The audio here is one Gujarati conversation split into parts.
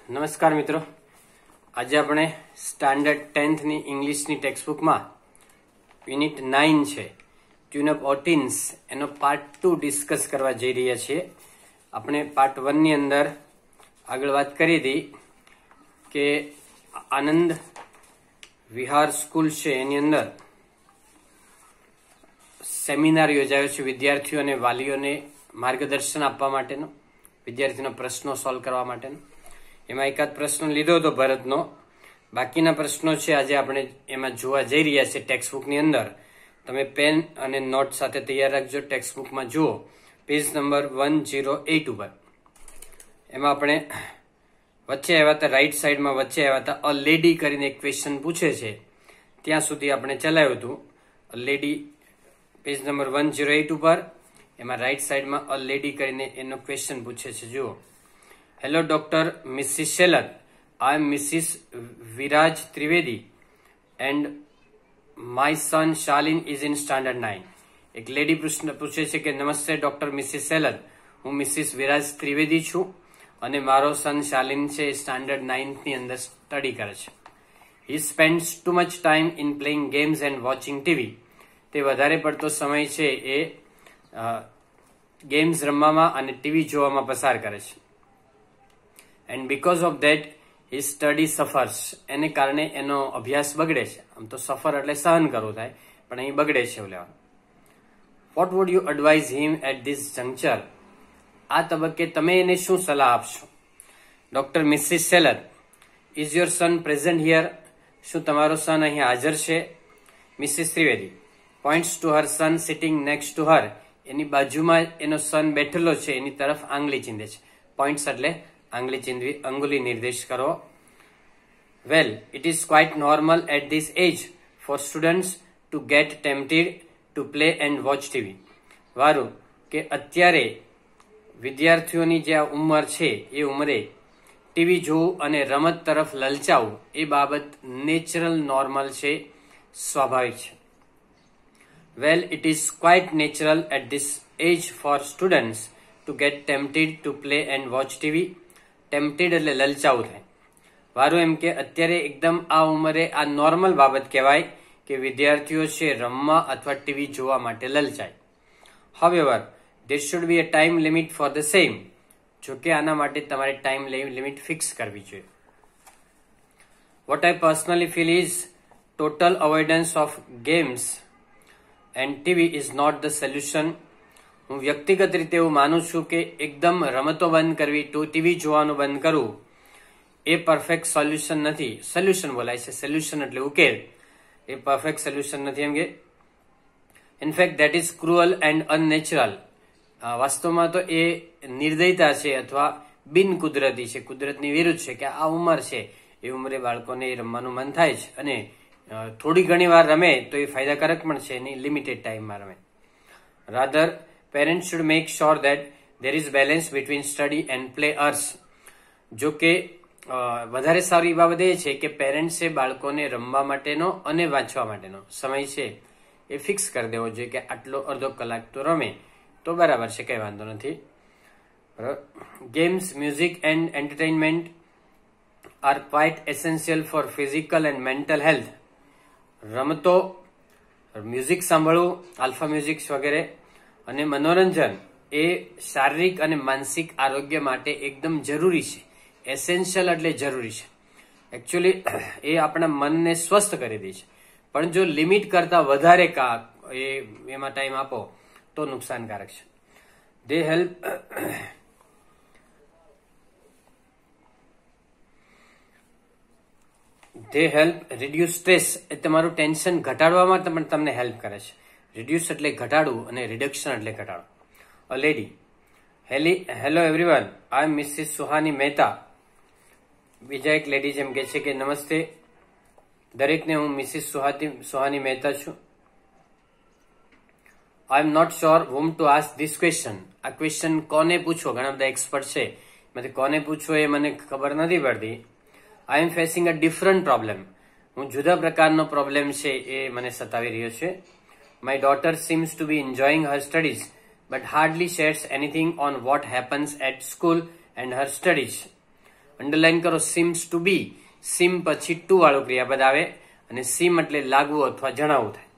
નમસ્કાર મિત્રો, આજે આપણે સ્ટાન્ડર્ડ 10th ની ઇંગ્લિશની ટેક્સ્ટબુકમાં યુનિટ 9 છે ટ્યુન અપ ઓટિન્સ એનો પાર્ટ 2 ડિસ્કસ કરવા જઈ રહ્યા છીએ. આપણે પાર્ટ 1 ની અંદર આગળ વાત કરી હતી કે આનંદ વિહાર સ્કૂલ છે એની અંદર સેમિનાર યોજાયો છે વિદ્યાર્થીઓ અને વાલીઓને માર્ગદર્શન આપવા માટેનો, વિદ્યાર્થીઓના પ્રશ્નો સોલ્વ કરવા માટેનો. એમાં એકાદ પ્રશ્ન લીધો હતો ભરતનો. બાકીના પ્રશ્નો છે આજે આપણે એમાં જોવા જઈ રહ્યા છે ટેક્સ્ટબુકની અંદર. તમે પેન અને નોટ સાથે તૈયાર રાખજો. ટેક્સ્ટબુકમાં જુઓ પેજ નંબર 108 ઉપર. એમાં આપણે વચ્ચે આવ્યા હતા, રાઈટ સાઈડમાં વચ્ચે આવ્યા હતા અ લેડી કરીને એક ક્વેશ્ચન પૂછે છે, ત્યાં સુધી આપણે ચલાવ્યું હતું. અ લેડી પેજ નંબર 108 ઉપર, એમાં રાઈટ સાઈડમાં અ લેડી કરીને એનો ક્વેશ્ચન પૂછે છે. જુઓ, hello doctor Mrs Sheller, I am Mrs Viraj Trivedi and my son Shalin is in standard 9. એક લેડી પૂછે છે કે નમસ્તે ડોક્ટર મિસિસ શેલર, હું મિસિસ વિરાજ ત્રિવેદી છું અને મારો સન શાલિન છે એ સ્ટાન્ડર્ડ 9th ની અંદર સ્ટડી કરે છે. He spends too much time in playing games and watching TV. તે વધારે પડતો સમય છે એ ગેમ્સ રમવામાં અને ટીવી જોવામાં પસાર કરે છે. And because of that his study suffers. એને કારણે એનો અભ્યાસ બગડે છે. આમ તો સફર એટલે સહન કરવું થાય, પણ અહીં બગડે છે એવું લેવાનું. What would you advise him at this juncture. આ તબક્કે તમે એને શું સલાહ આપશો? Doctor Mrs Seller, is your son present here. શું તમારો સન અહીં હાજર છે? Mrs Trivedi points to her son sitting next to her. એની બાજુમાં એનો સન બેઠેલો છે, એની તરફ આંગળી ચીંધે છે. પોઇન્ટ્સ એટલે આંગળી ચીંધવી, અંગુલી નિર્દેશ કરો. Well, it is quite normal at this age for students to get tempted to play and watch TV. વારું કે અત્યારે વિદ્યાર્થીઓની જે આ ઉંમર છે એ ઉંમરે ટીવી જોવું અને રમત તરફ લલચાવું એ બાબત નેચરલ નોર્મલ છે, સ્વાભાવિક છે. Well, it is quite natural at this age for students to get tempted to play and watch TV. Tempted એટલે લલચાવું થાય. વારું એમ કે અત્યારે એકદમ આ ઉંમરે આ નોર્મલ બાબત કહેવાય કે વિદ્યાર્થીઓ છે રમવા અથવા ટીવી જોવા માટે લલચાય. However, there should be a time limit for the same. જો કે આના માટે તમારે ટાઈમ લિમિટ ફિક્સ કરવી જોઈએ. What I personally feel is total avoidance of games and TV is not the solution. હું વ્યક્તિગત રીતે એવું માનું છું કે એકદમ રમતો બંધ કરવી, ટીવી જોવાનું બંધ કરવું એ પરફેક્ટ સોલ્યુશન નથી. સોલ્યુશન બોલાય છે, સોલ્યુશન એટલે ઉકેલ. એ પરફેક્ટ સોલ્યુશન નથી. એમ કે in fact that is cruel and unnatural. વાસ્તવમાં તો એ નિર્દયતા છે અથવા બિન કુદરતી છે, કુદરતની વિરુદ્ધ છે કે આ ઉંમર છે, એ ઉંમરે બાળકોને રમવાનું મન થાય છે અને થોડી ઘણી વાર રમે તો એ ફાયદાકારક પણ છે, એની લિમિટેડ ટાઈમમાં રમે. Rather, parents should make sure that there is balance between study and play hours. જો કે વધારે સારી બાબત એ છે કે પેરેન્ટ્સે બાળકોને રમવા માટેનો અને વાંચવા માટેનો સમય છે એ ફિક્સ કરી દેવો જોઈએ કે આટલો અડધો કલાક તો રમે તો બરાબર છે, કઈ વાંધો નથી. Games, music and entertainment are quite essential for physical and mental health. રમતો, મ્યુઝિક સાંભળવું, આલ્ફા મ્યુઝિક વગેરે અને મનોરંજન એ શારીરિક અને માનસિક આરોગ્ય માટે એકદમ જરૂરી છે. એસેન્શિયલ એટલે જરૂરી છે. એકચ્યુઅલી એ આપણા મનને સ્વસ્થ કરી દે છે, પણ જો લિમિટ કરતા વધારે એમાં ટાઈમ આપો તો નુકસાનકારક છે. They help reduce stress. એ તમારું ટેન્શન ઘટાડવામાં પણ તમને હેલ્પ કરે છે. રિડ્યુસ એટલે ઘટાડવું અને રિડક્શન એટલે ઘટાડવું. A lady, hello everyone, I am Mrs Suhani Mehta. બીજા એક લેડી જેમ કે છે કે નમસ્તે દરેકને, હું મિસિસ સુહાની મહેતા છું. I am not sure whom to ask this question. આ ક્વેશ્ચન કોને પૂછવો? ઘણા બધા એક્સપર્ટ છે, કોને પૂછવો એ મને ખબર નથી પડતી. આઈ એમ ફેસિંગ અ ડિફરન્ટ પ્રોબ્લેમ. હું જુદા પ્રકારનો પ્રોબ્લેમ છે એ મને સતાવી રહ્યો છે. My daughter seems to be enjoying her studies, but hardly shares anything on what happens at school and her studies. Underline કરો સીમ્સ ટુ બી. સીમ પછી ટુ વાળું ક્રિયાપદ આવે અને સીમ એટલે લાગવું અથવા જણાવવું થાય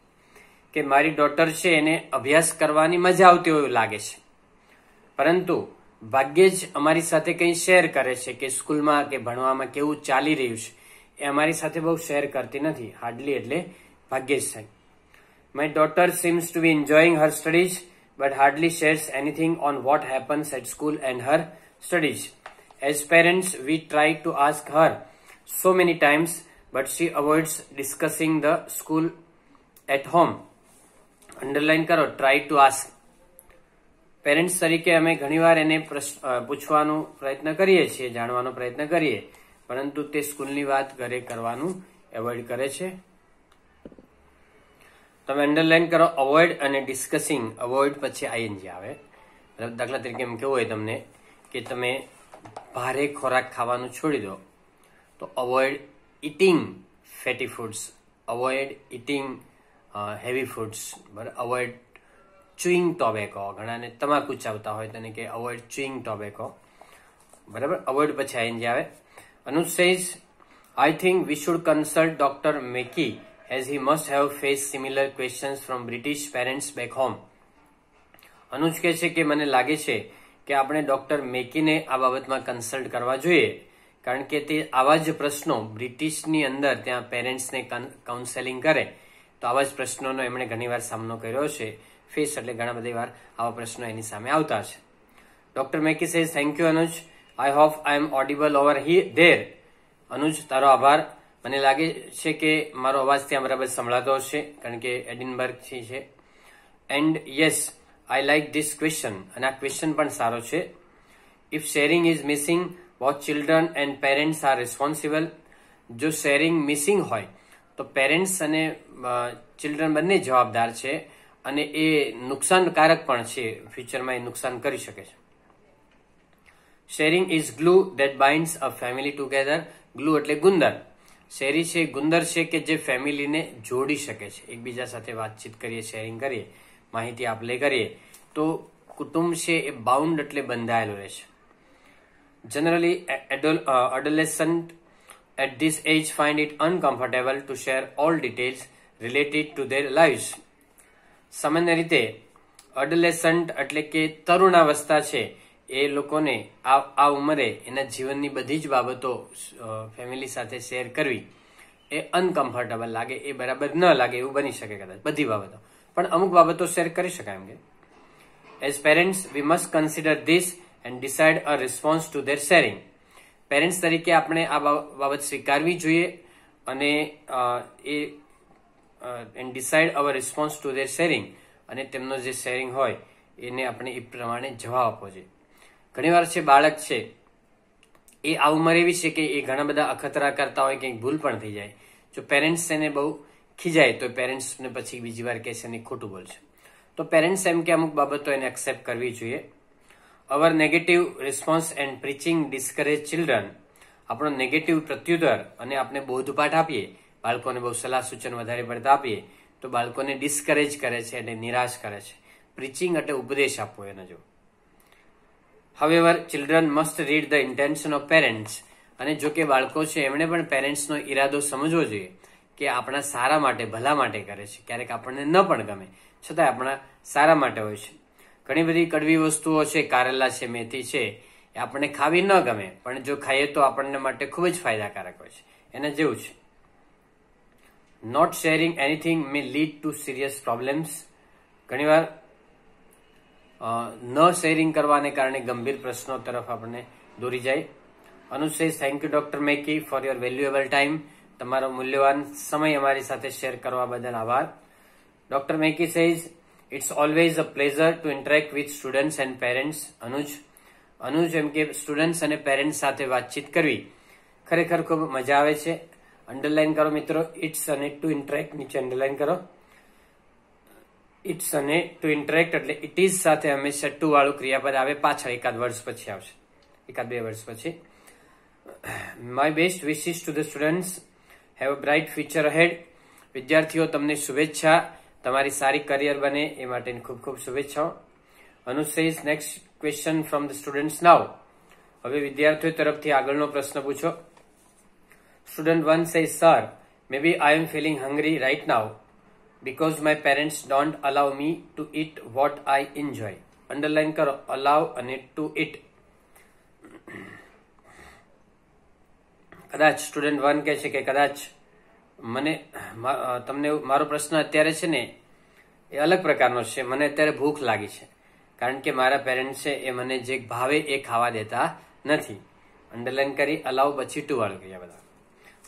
કે મારી ડોટર છે એને અભ્યાસ કરવાની મજા આવતી હોય એવું લાગે છે, પરંતુ ભાગ્યે જ અમારી સાથે કંઈ શેર કરે છે કે સ્કૂલમાં કે ભણવામાં કેવું ચાલી રહ્યું છે એ અમારી સાથે બહુ શેર કરતી નથી. હાર્ડલી એટલે ભાગ્યે જ થાય. My daughter seems to be enjoying her studies but hardly shares anything on what happens at school and her studies. As parents, we try to ask her so many times, but she avoids discussing the school at home. Underline કરો try to ask. પેરેન્ટ્સ તરીકે અમે ઘણીવાર એને પૂછવાનો પ્રયત્ન કરીએ છીએ, જાણવાનો પ્રયત્ન કરીએ, પરંતુ તે સ્કૂલની વાત ઘરે કરવાનું એવોઇડ કરે છે. તમે અંડરલાઈન કરો અવોઇડ અને ડિસ્કસિંગ. અવોઇડ પછી આઈએનજી આવે. દાખલા તરીકે એમ કેવું હોય તમને કે તમે ભારે ખોરાક ખાવાનું છોડી દો તો avoid eating fatty foods, avoid eating heavy foods, બરાબર. Avoid chewing tobacco. ઘણાને તમાકુ ચાવતા હોય તેને કે અવોઇડ ચુઈંગ ટોબેકો, બરાબર. અવોઇડ પછી આઈએનજી આવે. Anuj says I think we should consult doctor Mackey as he must have faced similar questions from British parents back home. અનુજ કહે છે કે મને લાગે છે કે આપણે ડોક્ટર મેકીને આ બાબતમાં કન્સલ્ટ કરવા જોઈએ, કારણ કે તે આવા જ પ્રશ્નો બ્રિટિશની અંદર ત્યાં પેરેન્ટ્સને કાઉન્સેલિંગ કરે તો આવા જ પ્રશ્નોનો એમણે ઘણીવાર સામનો કર્યો છે. ફેસ એટલે ઘણા બધી વાર આવા પ્રશ્નો એની સામે આવતા છે. Doctor Mackey says thank you Anuj, I hope I am audible over there. Anuj તારો આભાર. મને લાગે છે કે મારો અવાજ ત્યાં બરાબર સંભળાતો હશે, કારણ કે એડિનબર્ગથી છે. And yes I like this question. અને આ ક્વેશ્ચન પણ સારો છે. If sharing is missing both children and parents are responsible. જો શેરિંગ મિસિંગ હોય તો પેરેન્ટ્સ અને ચિલ્ડ્રન બંને જવાબદાર છે, અને એ નુકસાનકારક પણ છે. ફ્યુચરમાં એ નુકસાન કરી શકે છે. Sharing is glue that binds a family together. Glue એટલે ગુંદર. શેરી છે ગુંદર છે કે જે ફેમિલીને જોડી શકે છે. એકબીજા સાથે વાતચીત કરીએ, શેરિંગ કરીએ, માહિતી આપ લે કરીએ તો કુટુંબ છે એ બાઉન્ડ એટલે બંધાયેલું રહે છે. Generally adolescent at this age find it uncomfortable to share all details related to their lives. સામાન્ય રીતે adolescent એટલે કે તરુણાવસ્થા છે એ લોકોને આ ઉંમરે એના જીવનની બધી જ બાબતો ફેમિલી સાથે શેર કરવી એ અનકમ્ફર્ટેબલ લાગે, એ બરાબર ન લાગે એવું બની શકે કદાચ. બધી બાબતો પણ અમુક બાબતો શેર કરી શકાય એમ કે. As parents we must consider this and decide a response to their sharing. પેરેન્ટ્સ તરીકે આપણે આ બાબત સ્વીકારવી જોઈએ અને and decide our response to their sharing, અને તેમનો જે શેરિંગ હોય એને આપણે એ પ્રમાણે જવાબ આપવો જોઈએ. ઘણીવાર છે બાળક છે એ આ ઉંમર એવી છે કે એ ઘણા બધા અખતરા કરતા હોય, કંઈક ભૂલ પણ થઈ જાય. જો પેરેન્ટ્સ એને બહુ ખીજાય તો પેરેન્ટ્સને પછી બીજી વાર કહેશે એને ખોટું બોલશે. તો પેરેન્ટ્સ એમ કે અમુક બાબતો એને એક્સેપ્ટ કરવી જોઈએ. Our negative response and preaching discourage children. આપણો નેગેટિવ પ્રત્યુત્તર અને આપણે બોધપાઠ આપીએ, બાળકોને બહુ સલાહ સૂચન વધારે પડતા આપીએ તો બાળકોને ડિસ્કરેજ કરે છે એટલે નિરાશ કરે છે. પ્રીચિંગ એટલે ઉપદેશ આપવો એનો. જો However, children must read the intention of parents. અને જો કે બાળકો છે એમણે પણ પેરેન્ટ્સનો ઈરાદો સમજવો જોઈએ કે આપણા સારા માટે, ભલા માટે કરે છે. ક્યારેક આપણને ન પણ ગમે છતાં આપણા સારા માટે હોય છે. ઘણી બધી કડવી વસ્તુઓ છે, કારેલા છે, મેથી છે, એ આપણને ખાવી ન ગમે, પણ જો ખાઈએ તો આપણને માટે ખૂબ જ ફાયદાકારક હોય છે. એના જેવું છે. Not sharing anything may lead to serious problems. ઘણીવાર ન શેરિંગ કરવાને કારણે ગંભીર પ્રશ્નો તરફ આપણને દોરી જાય. Anuj says thank you doctor Mackey for your valuable time. તમારો મૂલ્યવાન સમય અમારી સાથે શેર કરવા બદલ આભાર. Doctor Mackey says it's always a pleasure to interact with students and parents. Anuj એમ કે સ્ટુડન્ટ્સ અને પેરેન્ટ્સ સાથે વાતચીત કરવી ખરેખર ખૂબ મજા આવે છે. અંડરલાઈન કરો મિત્રો, ઇટ્સ અને ટુ ઇન્ટરેક્ટ નીચે અંડરલાઈન કરો. ઇટ્સ અને ટુ ઇન્ટરેક્ટ એટલે ઇટ ઇઝ સાથે હંમેશા ટુ વાળું ક્રિયાપદ આવે, પાછળ એકાદ વર્ષ પછી આવશે, એકાદ બે વર્ષ પછી. My best wishes to the students, have a bright future ahead. વિદ્યાર્થીઓ તમને શુભેચ્છા, તમારી સારી કરિયર બને એ માટેની ખૂબ ખૂબ શુભેચ્છાઓ. Anuj says next question from the students now. હવે વિદ્યાર્થીઓ તરફથી આગળનો પ્રશ્ન પૂછો. Student 1 says, sir, maybe I am feeling hungry right now because my parents don't allow me to eat what I enjoy. Underline કરો allow અને to eat. કદાચ સ્ટુડન્ટ 1 કહે છે કે કદાચ તમને મારો પ્રશ્ન અત્યારે છે ને એ અલગ પ્રકારનો છે. મને અત્યારે ભૂખ લાગી છે કારણ કે મારા પેરેન્ટ્સ છે એ મને જે ભાવે એ ખાવા દેતા નથી. અંડરલાઈન કરી અલાઉ પછી ટુ વાળું કર્યા બધા.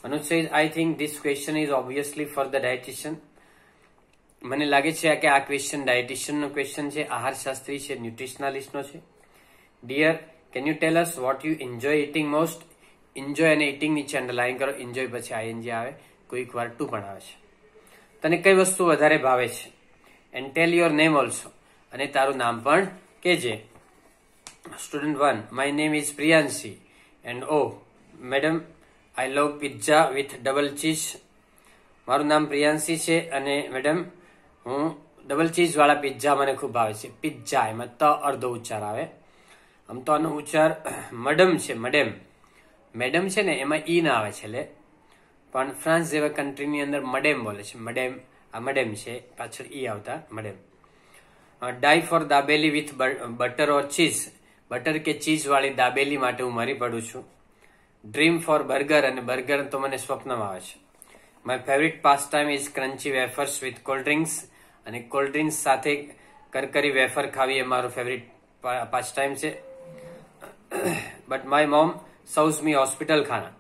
Anuj says, I think this question is obviously for the dietitian. મને લાગે છે કે આ ક્વેશ્ચન ડાયટિશિયન નો ક્વેશ્ચન છે, આહારશાસ્ત્રી છે, ન્યુટ્રિશનાલિસ્ટ નો છે. Dear, can you tell us what you enjoy eating most? Enjoy અને ઇટિંગ નીચે અંડરલાઈન કરો. એન્જોય પછી આઈએનજી આવે, કોઈક વાર ટુ પણ આવે છે. તને કઈ વસ્તુ વધારે ભાવે છે? And tell your name also. અને તારું નામ પણ કેજે. Student 1, my name is Priyanshi and oh madam I love pizza with double cheese. મારું નામ પ્રિયાંશી છે અને મેડમ હું ડબલ ચીઝ વાળા પિઝા મને ખૂબ ભાવે છે. પિઝા એમાં ત અર્ધો ઉચ્ચાર આવે. આમ તો આનો ઉચ્ચાર મડમ છે, મડેમ. મેડમ છે ને એમાં ઈ ના આવે છે એટલે, પણ ફ્રાન્સ જેવા કન્ટ્રીની અંદર મડેમ બોલે છે. મડેમ, આ મડેમ છે, પાછળ ઈ આવતા madam. Die for dabeli with butter or cheese. Butter કે ચીઝ વાળી દાબેલી માટે હું મરી પડું છું. ડ્રીમ ફોર બર્ગર, અને બર્ગર તો મને સ્વપ્નમાં આવે છે. My favourite pastime is crunchy wafers with cold drinks. અને કોલ્ડ ડ્રિંક્સ સાથે કરકરી વેફર ખાવી એ મારો ફેવરિટ પાસ ટાઈમ છે. But my mom serves me hospital khana.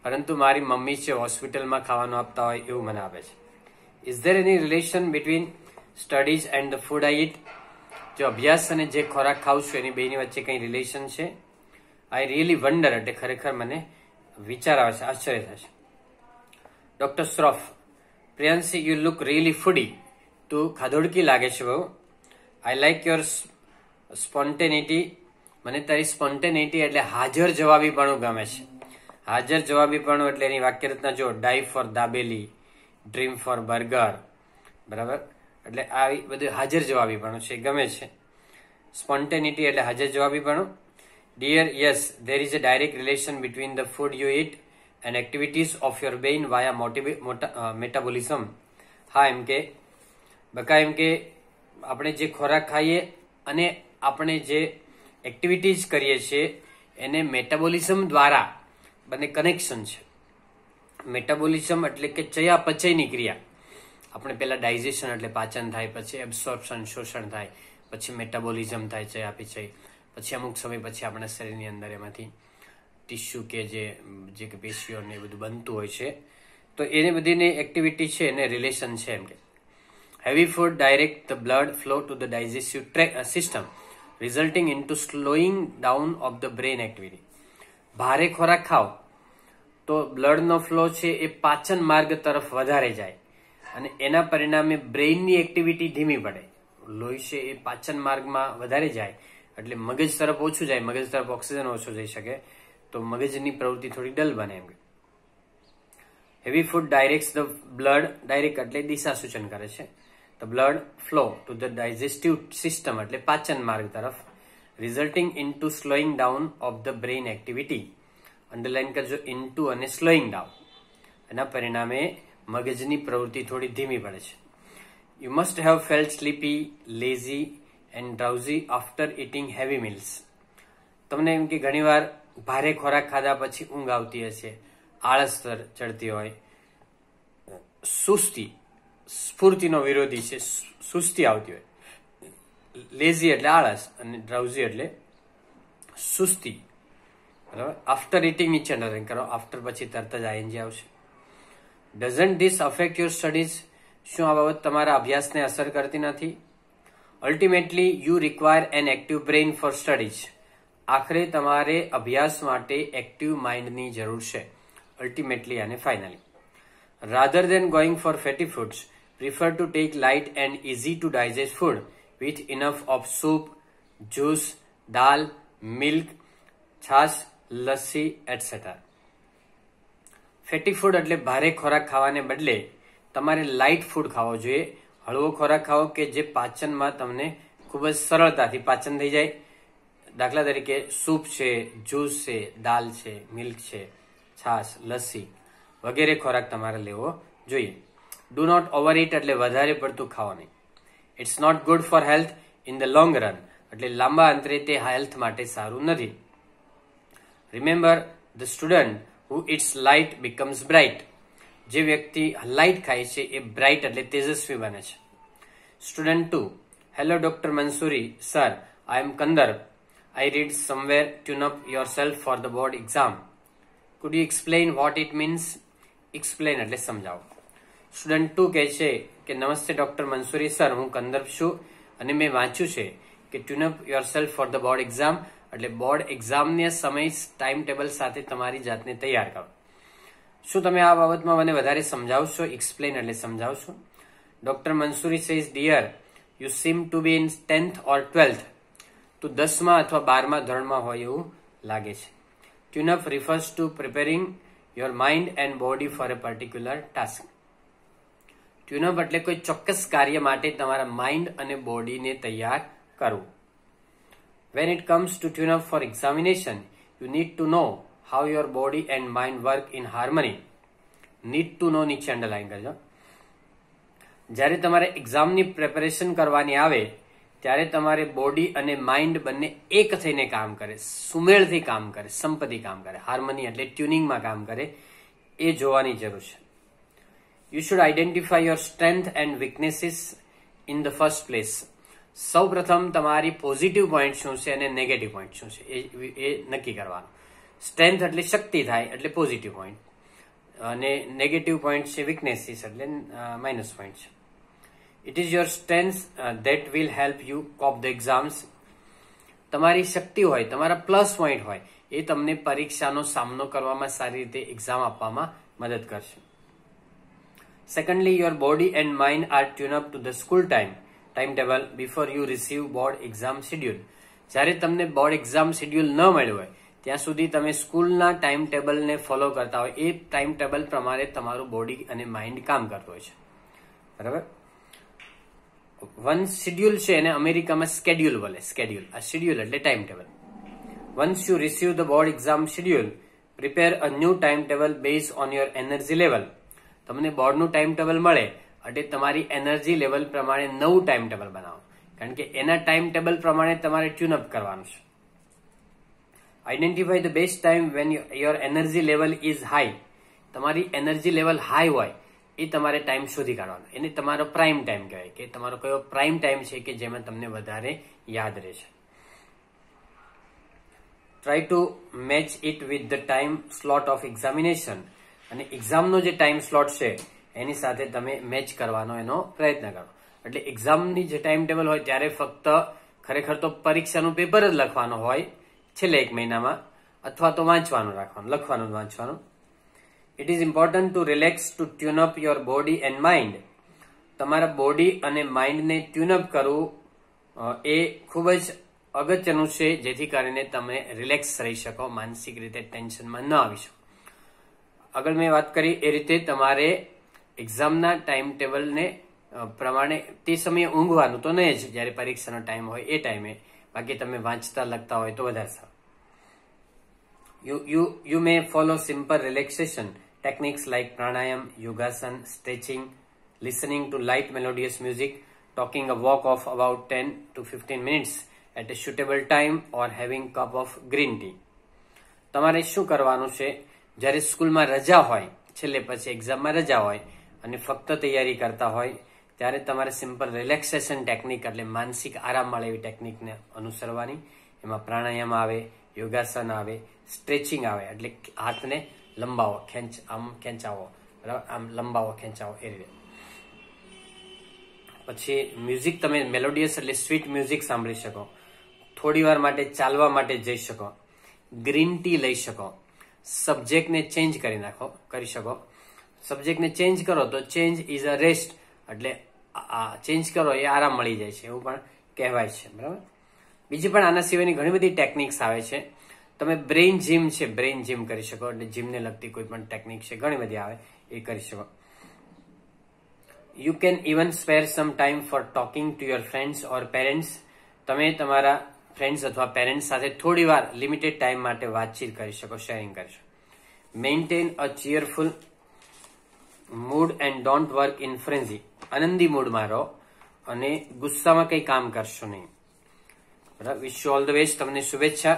પરંતુ મારી મમ્મી છે હોસ્પિટલમાં ખાવાનું આપતા હોય એવું મને આપે છે. Is there any relation between studies and the food I eat? જો અભ્યાસ અને જે ખોરાક ખાઉં છું એની બેની વચ્ચે કંઈ રિલેશન છે? આઈ રિયલી વન્ડર, એટલે ખરેખર મને વિચાર આવે છે, આશ્ચર્ય થાય છે. Doctor Shroff, Priyanshi you look really foodie. તું ખાધોડકી લાગે છે બહુ. I like your spontaneity. મને તારી સ્પોન્ટેનિટી એટલે હાજર જવાબીપણું ગમે છે. હાજર જવાબીપણું એટલે એની વાક્યરચના જો, die for dabeli, dream for burger, બરાબર. એટલે આ બધું હાજર જવાબીપણું છે, ગમે છે. સ્પોન્ટેનિટી એટલે હાજર જવાબીપણું. Dear, yes, there is a direct relation between the food you eat and activities of your brain via metabolism. હા એમ કે બકા, એમ કે આપણે જે ખોરાક ખાઈએ અને આપણે જે એક્ટિવિટીઝ કરીએ છીએ એને મેટાબોલિઝમ દ્વારા બંને કનેક્શન છે. મેટાબોલિઝમ એટલે કે ચયાપચયની ક્રિયા. આપણે પેલા ડાયજેશન એટલે પાચન થાય, પછી એબ્સોર્પ્શન શોષણ થાય, પછી મેટાબોલિઝમ થાય ચયાપચય, પછી અમુક સમય પછી આપણા શરીરની અંદર એમાંથી ટીશ્યુ કે જે પેશીઓ ને એ બધું બનતું હોય છે. તો એને બધીની એક્ટિવિટી છે એને રિલેશન છે એમ કે. Heavy food direct the blood flow to the digestive system resulting in to slowing down of the brain activity. ભારે ખોરાક ખાઓ તો બ્લડનો ફ્લો છે એ પાચન માર્ગ તરફ વધારે જાય અને એના પરિણામે બ્રેઇનની એક્ટિવિટી ધીમી પડે. લોહી છે એ પાચન માર્ગમાં વધારે જાય એટલે મગજ તરફ ઓછું જાય, મગજ તરફ ઓક્સિજન ઓછો જઈ શકે, તો મગજની પ્રવૃત્તિ થોડી ડલ બને એમ. Heavy food directs the blood, direct એટલે દિશા સૂચન કરે છે. The blood flow to the digestive system એટલે પાચન માર્ગ તરફ, resulting in to slowing down of the brain activity. Underline કરજો ઇનટુ અને સ્લોઈંગ ડાઉન. એના પરિણામે મગજની પ્રવૃત્તિ થોડી ધીમી પડે છે. You must have felt sleepy, lazy and drowsy after eating heavy meals. તમને એમ કે ઘણીવાર ભારે ખોરાક ખાધા પછી ઊંઘ આવતી હશે, આળસ ચડતી હોય, સુસ્તી, સ્ફૂર્તિનો વિરોધી છે, સુસ્તી આવતી હોય. લેઝી એટલે આળસ અને ડ્રાઉઝી એટલે સુસ્તી, બરાબર. આફ્ટર ઇટિંગ નીચે અંડરલાઈન કરો, આફ્ટર પછી તરત જ આઈએનજી આવશે. Doesn't this affect your studies? શું આ બાબત તમારા અભ્યાસને અસર કરતી નથી? Ultimately you require an active brain for studies. આખરે તમારે અભ્યાસ માટે એક્ટિવ માઇન્ડની જરૂર છે. અલ્ટિમેટલી અને finally. Rather then going for fatty foods, prefer to take light and easy to digest food with enough of soup, juice, dal, milk, છાશ, લસ્સી એટસેટ્રા. ફેટી ફૂડ એટલે ભારે ખોરાક ખાવાને બદલે તમારે લાઇટ ફૂડ ખાવો જોઈએ. હળવો ખોરાક ખાવો કે જે પાચનમાં તમને ખૂબ જ સરળતાથી પાચન થઈ જાય. દાખલા તરીકે સૂપ છે, જ્યુસ છે, દાલ છે, મિલ્ક છે, છાશ, લસ્સી વગેરે ખોરાક તમારે લેવો જોઈએ. ડુ નોટ ઓવર ઇટ એટલે વધારે પડતું ખાઓ નહીં. It's not good for health in the long run એટલે લાંબા અંતરે તે હેલ્થ માટે સારું નથી. Remember the student who it's light becomes bright. જે વ્યક્તિ લાઇટ ખાય છે એ બ્રાઇટ એટલે તેજસ્વી બને છે. Student 2, hello doctor Mansuri sir, I am Kandarp. I read somewhere tune up yourself for the board exam. Could you explain what it means? Explain એટલે સમજાવો. સ્ટુડન્ટ 2 કહે છે કે નમસ્તે ડોક્ટર મંસૂરી સર, હું કંદર્પ છું અને મેં વાંચ્યું છે કે tune up yourself for the board exam એટલે બોર્ડ એક્ઝામના સમય ટાઈમ ટેબલ સાથે તમારી જાતને તૈયાર કરો. શું તમે આ બાબતમાં મને વધારે સમજાવશો? એક્સપ્લેન એટલે સમજાવશો. Doctor Mansuri says dear, you seem to be in 10th or 12th. તું 10મા અથવા 12મા ધોરણમાં હોય એવું લાગે છે. Tune up refers two preparing your mind and body for a particular task. Tune up એટલે કોઈ ચોક્કસ કાર્ય માટે તમારા માઇન્ડ અને બોડીને તૈયાર કરવું. When it comes to tune up for examination, you need to know how your body and mind work in harmony. Need to know નીચે અંડરલાઈન કરજો. જ્યારે તમારે એક્ઝામની પ્રિપેરેશન કરવાની આવે ત્યારે તમારે બોડી અને માઇન્ડ બંને એક થઈને કામ કરે, સુમેળથી કામ કરે, સંપત્તિ કામ કરે, હાર્મની એટલે ટ્યુનિંગમાં કામ કરે, એ જોવાની જરૂર છે. You should identify your strength and weaknesses in the first place. સૌ પ્રથમ તમારી પોઝિટિવ પોઈન્ટ શું છે અને નેગેટિવ પોઈન્ટ શું છે એ નક્કી કરવાનું. સ્ટ્રેન્થ એટલે શક્તિ થાય એટલે પોઝિટિવ પોઈન્ટ, અને નેગેટિવ પોઈન્ટ છે વીકનેસીસ એટલે માઇનસ પોઈન્ટ છે. It is your strengths that will help you cope the exams. તમારી શક્તિ હોય, તમારા પ્લસ પોઈન્ટ હોય, એ તમને પરીક્ષાનો સામનો કરવામાં સારી રીતે એક્ઝામ આપવામાં મદદ કરશે. Secondly, your body and mind are tuned up to the school timetable before you receive board exam schedule. જ્યારે તમને બોર્ડ એક્ઝામ શેડ્યુલ ન મળ્યું હોય ત્યાં સુધી તમે સ્કૂલના ટાઈમ ટેબલને ફોલો કરતા હોય, એ ટાઈમ ટેબલ પ્રમાણે તમારું બોડી અને માઇન્ડ કામ કરતું હોય છે. બરાબર. વન શેડ્યુલ છે એને અમેરિકામાં સ્કેડ્યુલ બોલે. સ્કેડ્યુલ, આ શેડ્યુલ એટલે time table. Once you receive the board exam schedule, prepare a new time table base on your energy level. તમને બોર્ડનું ટાઈમ ટેબલ મળે એટલે તમારી એનર્જી લેવલ પ્રમાણે નવું ટાઈમ ટેબલ બનાવો, કારણ કે એના ટાઈમ ટેબલ પ્રમાણે તમારે ટ્યુન અપ કરવાનું છે. Identify the best time van your energy level is high. તમારી એનર્જી લેવલ હાઈ હોય એ તમારે ટાઈમ શોધી કાઢવાનો. એને તમારો પ્રાઇમ ટાઈમ કહેવાય, કે તમારો કયો પ્રાઇમ ટાઈમ છે કે જેમાં તમને વધારે યાદ રહે છે. Try to match it with the time slot of examination. અને એક્ઝામનો જે ટાઈમ સ્લોટ છે એની સાથે તમે મેચ કરવાનો એનો પ્રયત્ન કરો. એટલે એક્ઝામની જે ટાઈમ ટેબલ હોય ત્યારે ફક્ત ખરેખર તો પરીક્ષાનું પેપર જ લખવાનું હોય છેલ્લે એક મહિનામાં, અથવા તો વાંચવાનું રાખવાનું, લખવાનું વાંચવાનું. It is important to relax to tune up your body and mind. તમારા બોડી અને માઇન્ડને ટ્યુન અપ કરવું એ ખૂબ જ અગત્યનું છે, જેથી કરીને તમે રિલેક્સ રહી શકો, માનસિક રીતે ટેન્શનમાં ન આવી શકો. આગળ મેં વાત કરી એ રીતે તમારે એક્ઝામના ટાઈમ ટેબલને પ્રમાણે તે સમયે ઊંઘવાનું તો નહીં જ, જ્યારે પરીક્ષાનો ટાઈમ હોય એ ટાઈમે. બાકી તમે વાંચતા લખતા હોય તો વધારે સારું. You may follow simple relaxation techniques like pranayam, yogasan, stretching, listening to light melodious music, taking a walk of about 10 to 15 minutes at a suitable time, or having cup of green tea. તમારે શું કરવાનું છે, જ્યારે સ્કૂલમાં રજા હોય, છેલ્લે પછી એક્ઝામમાં રજા હોય અને ફક્ત તૈયારી કરતા હોય, ત્યારે તમારે સિમ્પલ રિલેક્સેશન ટેકનિક એટલે માનસિક આરામ મળે એવી ટેકનિકને અનુસરવાની. એમાં પ્રાણાયામ આવે, યોગાસન આવે, સ્ટ્રેચિંગ આવે એટલે હાથને લંબાવો, આમ ખેંચાવો, બરાબર, આમ લંબાવો, ખેંચાવો એ રીતે. પછી મ્યુઝિક તમે મેલોડિયસ એટલે સ્વીટ મ્યુઝિક સાંભળી શકો, થોડી વાર માટે ચાલવા માટે જઈ શકો, ગ્રીન ટી લઈ શકો, સબ્જેક્ટને ચેન્જ કરી શકો. સબ્જેક્ટને ચેન્જ કરો તો ચેન્જ ઇઝ અ રેસ્ટ, એટલે ચેન્જ કરો એ આરામ મળી જાય છે એવું પણ કહેવાય છે. બરાબર. બીજી પણ આના સિવાયની ઘણી બધી ટેકનિક્સ આવે છે. તમે બ્રેઇન જીમ છે, બ્રેઇન જીમ કરી શકો, એટલે જીમને લગતી કોઈ પણ ટેકનિક છે ઘણી બધી આવે એ કરી શકો. You can even spare some time for talking to your friends or parents. તમે તમારા ફ્રેન્ડ્સ અથવા પેરેન્ટ્સ સાથે થોડી વાર લિમિટેડ ટાઈમ માટે વાતચીત કરી શકો, શેરિંગ કરી શકો. Maintain a cheerful mood and don't work in frenzy. આનંદી મૂડમાં રહો અને ગુસ્સામાં કંઈ કામ કરશો નહીં. બરાબર. Wish you all the best. તમને શુભેચ્છા.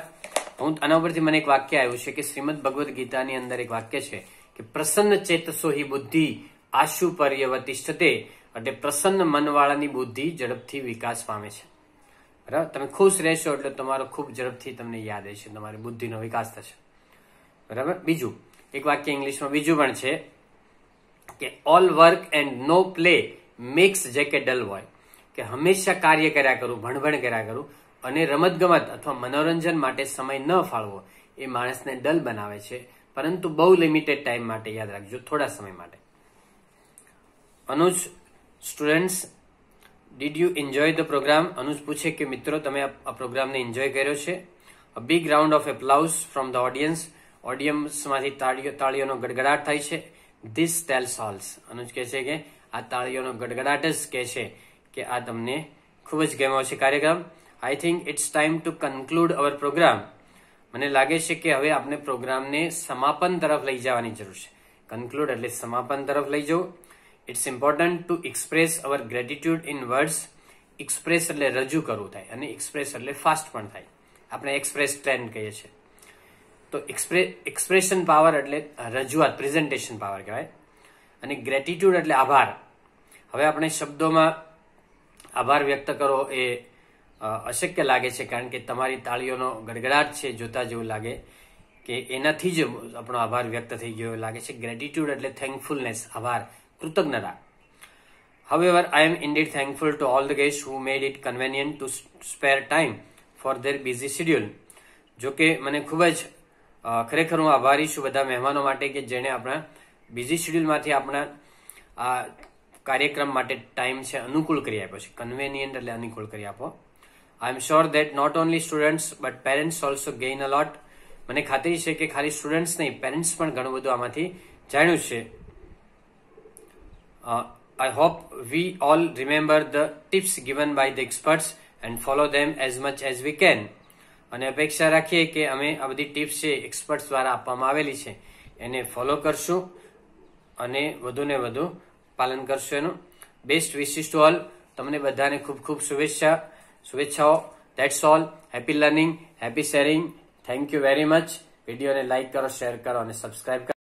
આના ઉપરથી મને એક વાક્ય આવ્યું છે કે શ્રીમદ ભગવદ્ ગીતાની અંદર એક વાક્ય છે કે પ્રસન્ન ચેતસો હિ બુદ્ધિ આશુ પર્યવતિષ્ઠતે, એટલે પ્રસન્ન મનવાળાની બુદ્ધિ ઝડપથી વિકાસ પામે છે. બરાબર. તમે ખુશ રહેશો એટલે તમારો ખૂબ ઝડપથી તમને યાદ રહેશે, તમારી બુદ્ધિનો વિકાસ થશે. બરાબર. બીજું એક વાક્ય ઇંગ્લિશમાં બીજું પણ છે કે all work and no play makes Jack a dull boy, કે હંમેશા કાર્ય કર્યા કરું, ભણભણ કર્યા કરું અને રમતગમત અથવા મનોરંજન માટે સમય ન ફાળવો એ માણસને ડલ બનાવે છે, પરંતુ બહુ લિમિટેડ ટાઈમ માટે, યાદ રાખજો, થોડા સમય માટે. Anuj, students, did you enjoy the programme? Anuj પૂછે કે મિત્રો તમે આ પ્રોગ્રામને એન્જોય કર્યો છે? A big round of applause from the audience. ઓડિયન્સમાંથી તાળીઓનો ગડગડાટ થાય છે. This tales ઓલ્સ. અનુજ કહે છે કે આ તાળીઓનો ગડગડાટ જ કહે છે કે આ તમને ખૂબ જ ગમ્યો છે કાર્યક્રમ. I think it's time to conclude our programme. મને લાગે છે કે હવે આપણે પ્રોગ્રામને સમાપન તરફ લઈ જવાની જરૂર છે. કન્ક્લુડ એટલે સમાપન તરફ લઈ જવું. It's important to express our gratitude in words. Express એટલે રજૂ કરવું થાય અને એક્સપ્રેસ એટલે ફાસ્ટ પણ થાય. આપણે એક્સપ્રેસ ટ્રેન્ડ કહીએ છીએ. તો એક્સપ્રેશન પાવર એટલે રજૂઆત, પ્રેઝન્ટેશન પાવર કહેવાય. અને ગ્રેટિટ્યુડ એટલે આભાર. હવે આપણે શબ્દોમાં આભાર વ્યક્ત કરો એ અશક્ય લાગે છે, કારણ કે તમારી તાળીઓનો ગડગડાટ છે જોતા જેવું લાગે કે એનાથી જ આપણો આભાર વ્યક્ત થઈ ગયો લાગે છે. ગ્રેટિટ્યુડ એટલે થેન્કફુલનેસ, આભાર, કૃતજ્ઞતા. However, I am indeed thankful to all the guests who made it convenient to spare time for their busy schedule. જો કે મને ખૂબ જ ખરેખર હું આભારી છું બધા મહેમાનો માટે કે જેણે આપણા બિઝી શેડ્યુલમાંથી આપણા આ કાર્યક્રમ માટે ટાઈમ છે અનુકૂળ કરી આપ્યો છે. કન્વેનિયન્ટ એટલે અનુકૂળ કરી આપો. I am sure that not only students but parents also gain a lot. મને ખાતરી છે કે ખાલી સ્ટુડન્ટ્સ નહીં, પેરેન્ટ્સ પણ ઘણું બધું આમાંથી જાણ્યું છે. I hope we all remember the tips given by the experts and follow them as much as we can. અને અપેક્ષા રાખીએ કે અમે આ બધી ટિપ્સ છે એક્સપર્ટ્સ દ્વારા આપવામાં આવેલી છે એને ફોલો કરશું અને વધુને વધુ પાલન કરશું એનું. Best wishes to all. તમને બધાને ખૂબ ખૂબ શુભેચ્છાઓ. That's all. Happy learning, happy sharing. Thank you very much. વિડીયોને લાઇક કરો, શેર કરો અને સબસ્ક્રાઇબ કરો.